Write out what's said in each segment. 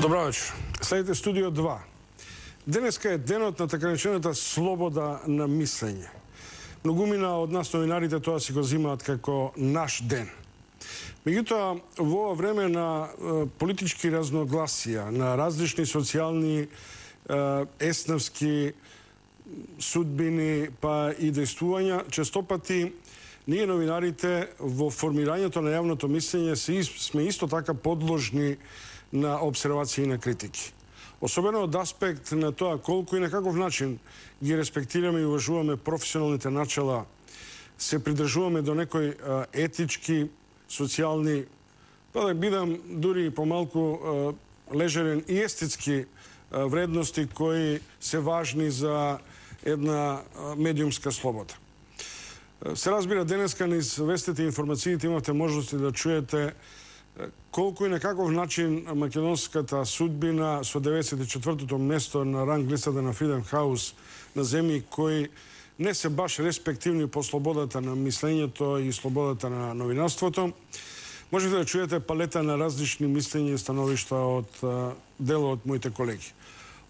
Добро вечер. Следите Студио 2. Денеска е денот на така наречената слобода на мислење. Многумина од нас новинарите тоа си го зимаат како наш ден. Меѓутоа, во ова време на политички разногласија, на различни социјални, еснавски судбини, па и действувања, честопати ние новинарите во формирањето на јавното мислење сме исто така подложни на обсервации и на критики. Особено од аспект на тоа колку и на каков начин ги респектираме и уважуваме професионалните начала, се придржуваме до некои етички, социјални, па да бидам дури помалку лежерен и естетски вредности кои се важни за една медиумска слобода. Се разбира, денеска низ вестите и информациите имате можности да чуете колку и на каков начин македонската судбина со 94-то место на ранг листата на Freedom House на земји кои не се баш респективни по слободата на мислењето и слободата на новинарството, можете да чуете палета на различни мислења и становишта од дел од моите колеги.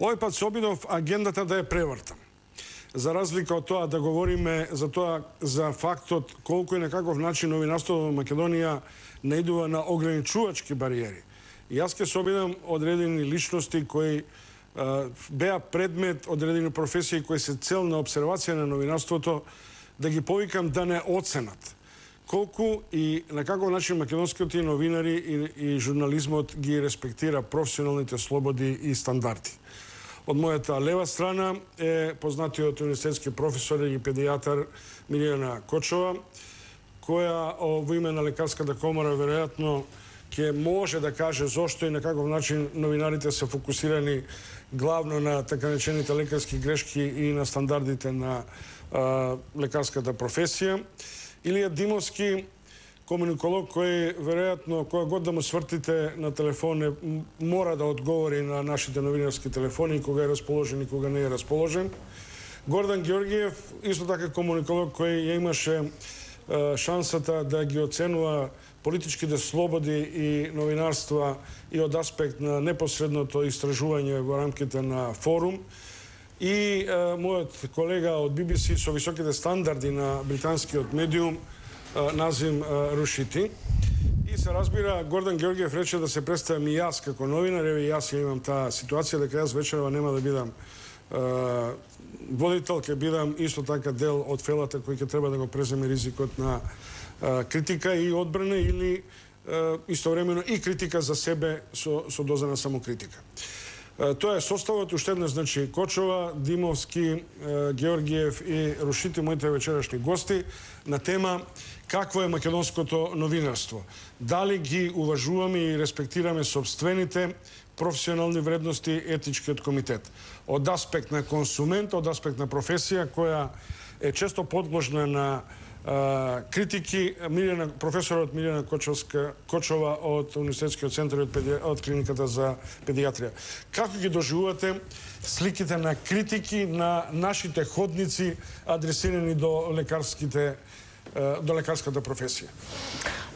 Овој пат се обидов агендата да ја превртам. За разлика од тоа да говориме за фактот колку и на каков начин новинарството во Македонија наидува на ограничувачки бариери. И јас ќе се обидам одредени личности кои беа предмет одредени професии кои се цел на обсервација на новинарството, да ги повикам да не оценат колку и на каков начин македонските новинари и журнализмот ги респектира професионалните слободи и стандарди. Од мојата лева страна е познатиот универзитетски професор и педијатар Милијана Кочова, која во име на Лекарската комора веројатно ќе може да каже зошто и на каков начин новинарите се фокусирани главно на така наречените лекарски грешки и на стандардите на лекарската професија. Илија Димовски, комуниколог кој веројатно кога год да му свртите на телефон мора да одговори на нашите новинарски телефони кога е расположен и кога не е расположен. Гордан Георгиев, исто така комуниколог кој ја имаше шансата да ги оценува политичките слободи и новинарства и од аспект на непосредното истражување во рамките на форум. И мојот колега од BBC со високите стандарди на британскиот медиум Назим Рушити. И се разбира, Гордан Георгиев рече да се представам и јас како новинар, еве јас ја имам таа ситуација дека јас вечерва нема да бидам водител, ќе бидам исто така дел од фелата кој ќе треба да го преземе ризикот на критика и одбрана или истовремено и критика за себе со доза на самокритика. Тоа е составот, уште еднаш, значи Кочова, Димовски, Георгиев и Рушити, моите вечерашни гости, на тема какво е македонското новинарство. Дали ги уважуваме и респектираме собствените професионални вредности етичкиот комитет. Од аспект на консумент, од аспект на професија која е често подложна на критики, професорот Милијана Кочова од Универзитетскиот центар од клиниката за педијатрија. Како ги доживувате сликите на критики на нашите ходници адресирани до лекарската професија?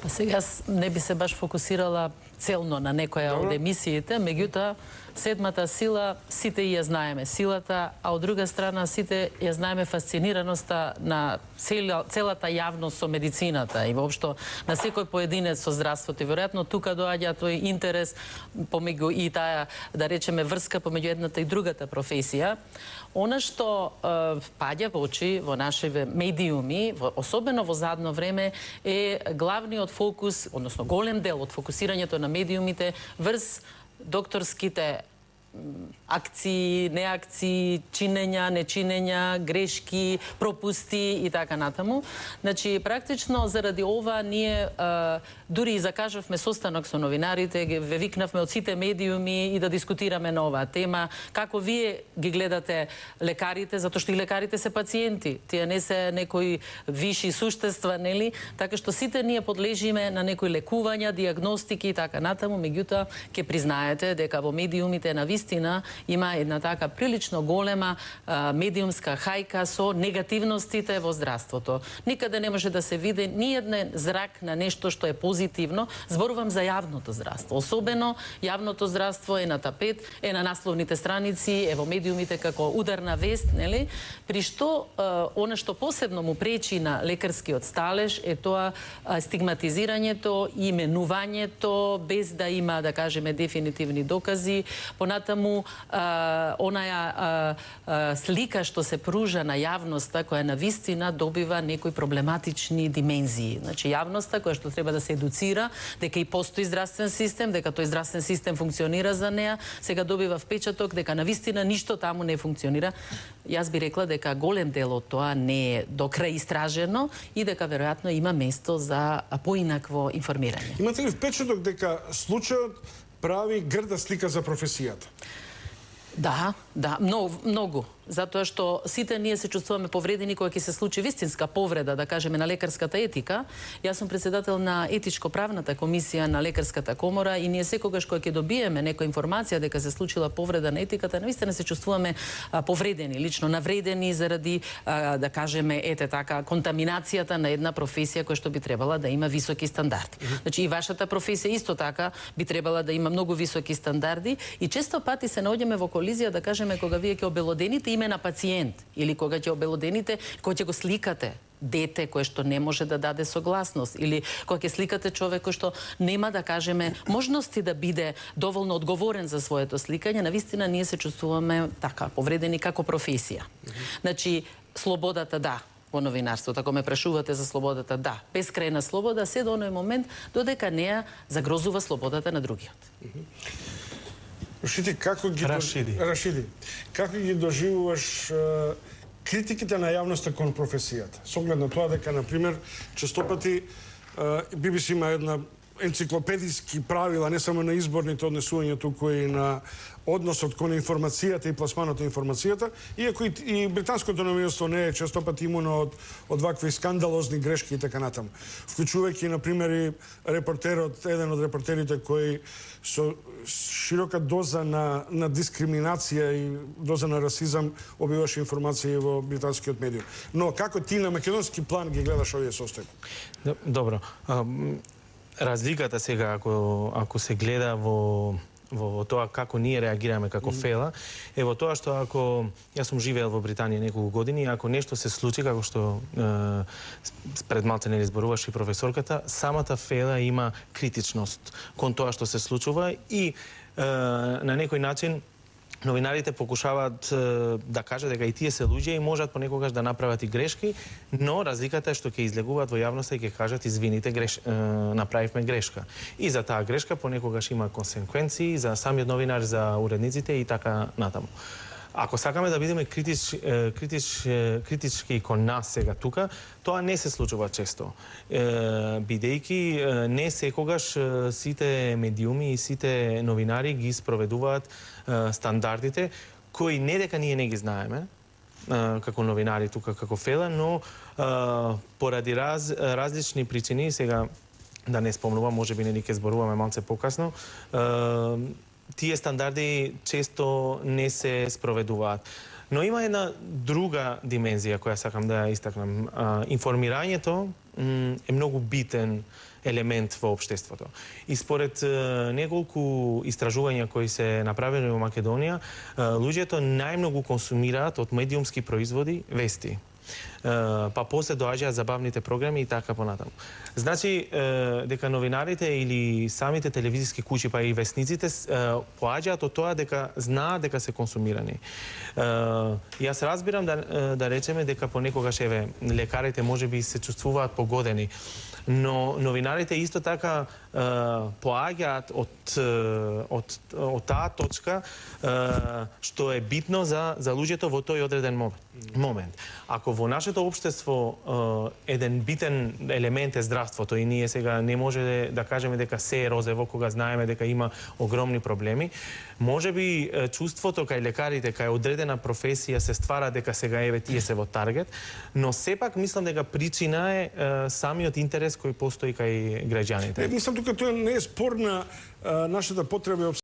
Сега не би се баш фокусирала целно на некоја од емисиите, меѓутоа седмата сила сите ја знаеме силата, а од друга страна сите ја знаеме фасцинираноста на целата јавност со медицината и воопшто на секој поединец со здравството. И веројатно тука доаѓа тој интерес помеѓу и таа, да речеме, врска помеѓу едната и другата професија. Она што паѓа во очи во нашите медиуми, особено во задно време, е главниот фокус, односно голем дел од фокусирањето на медиумите врз докторските акции, неакции, чинења, нечинења, грешки, пропусти и така натаму. Значи, практично заради ова ние дури и закажавме состанок со новинарите, ве викнавме од сите медиуми и да дискутираме на оваа тема. Како вие ги гледате лекарите, затоа што и лекарите се пациенти. Тие не се некои виши суштества, нели? Така што сите ние подлежиме на некои лекувања, диагностики и така натаму, меѓутоа ќе признаете дека во медиумите на навистина има една така прилично голема медиумска хајка со негативностите во здравството. Никаде не може да се види ни еден зрак на нешто што е позитивно. Зборувам за јавното здравство. Особено јавното здравство е на тапет, е на насловните страници, е во медиумите како ударна вест, нели? При што она што посебно му пречи на лекарскиот сталеж е тоа стигматизирањето, именувањето без да има, да кажеме, дефинитивни докази. Понатаму онаја слика што се пружа на јавноста, која навистина добива некои проблематични димензии. Значи, јавноста која што треба да се едуцира, дека и постои здравствен систем, дека тој здравствен систем функционира за неа, сега добива впечаток дека навистина ништо таму не функционира. Јас би рекла дека голем дел од тоа не е до крај истражено и дека веројатно има место за поинакво информирање. Имате ли впечаток дека случајот прави грда слика за професијата? Да, многу. Затоа што сите ние се чувствуваме повредени кога ќе се случи вистинска повреда, да кажеме, на лекарската етика. Јас сум председател на етичко-правната комисија на лекарската комора и ние секогаш кога ќе добиеме некоја информација дека се случила повреда на етиката, навистина се чувствуваме повредени, лично навредени заради, да кажеме, контаминацијата на една професија која што би требала да има високи стандарди. Значи и вашата професија исто така би требала да има многу високи стандарди и често пати се наоѓаме во колизија, да кажеме, кога вие ќе обелодените име на пациент или кога ќе обелодените, кога ќе го сликате дете кое што не може да даде согласност или кога ќе сликате човек кој што нема, да кажеме, можности да биде доволно одговорен за своето сликање, навистина ние се чувствуваме така повредени како професија. Значи, слободата да, во новинарството, ако ме прашувате за слободата, да, бескрајна слобода, се до оној момент додека неа загрозува слободата на другиот. Рашиди, како ги доживуваш критиките на јавноста кон професијата? Со оглед на тоа дека, например, честопати BBC има една енциклопедиски правила, не само на изборните однесувања, туку и на односот кон информацијата и пласманот на информацијата, иако и британското новинарство не е честопати имуно од вакви скандалозни грешки и така натаму. Вклучувајќи, например, и репортерот, еден од репортерите кој со широка доза на дискриминација и доза на расизам обиваше информации во британскиот медиум. Но како ти на македонски план ги гледаш овие состојби? Добро. Разликата сега, ако се гледа во тоа како ние реагираме како ФЕЛА, е во тоа што ако јас сум живеел во Британија неколку години, ако нешто се случи, како што пред малце не зборуваше и професорката, самата ФЕЛА има критичност кон тоа што се случува и на некој начин новинарите покушаваат да кажат дека и тие се луѓе и можат понекогаш да направат и грешки, но разликата е што ќе излегуваат во јавноста и ќе кажат извините, направивме грешка. И за таа грешка понекогаш има консеквенции за самиот новинар, за уредниците и така натаму. Ако сакаме да бидеме критички кон нас сега тука, тоа не се случува често. Бидејќи не секогаш сите медиуми и сите новинари ги спроведуваат стандардите, кои не дека ние не ги знаеме, како новинари тука, како ФЕЛА, но поради различни причини, сега да не спомнувам, може би не ќе зборуваме малце покасно, тие стандарди често не се спроведуваат. Но има една друга димензија која сакам да ја истакнам. Информирањето е многу битен елемент во општеството. И според неколку истражувања кои се направени во Македонија, луѓето најмногу консумираат од медиумски производи вести. Па после доаѓаат забавните програми и така понатаму. Значи, дека новинарите или самите телевизиски куќи, па и вестниците, поаѓаат од тоа дека знаат дека се консумирани. Јас разбирам да речеме дека понекогаш, еве, лекарите можеби се чувствуваат погодени, но новинарите исто така поаѓаат од таа точка што е битно за луѓето во тој одреден момент. Ако во нашето општество еден битен елемент е здравството и ние сега не може да кажеме дека се е розево кога знаеме дека има огромни проблеми, можеби чувството кај лекарите, кај одредена професија се ствара дека сега еве тие се во таргет, но сепак мислам дека причина е самиот интерес кој постои кај граѓаните. Мислам тука тоа не е спорна нашата потреба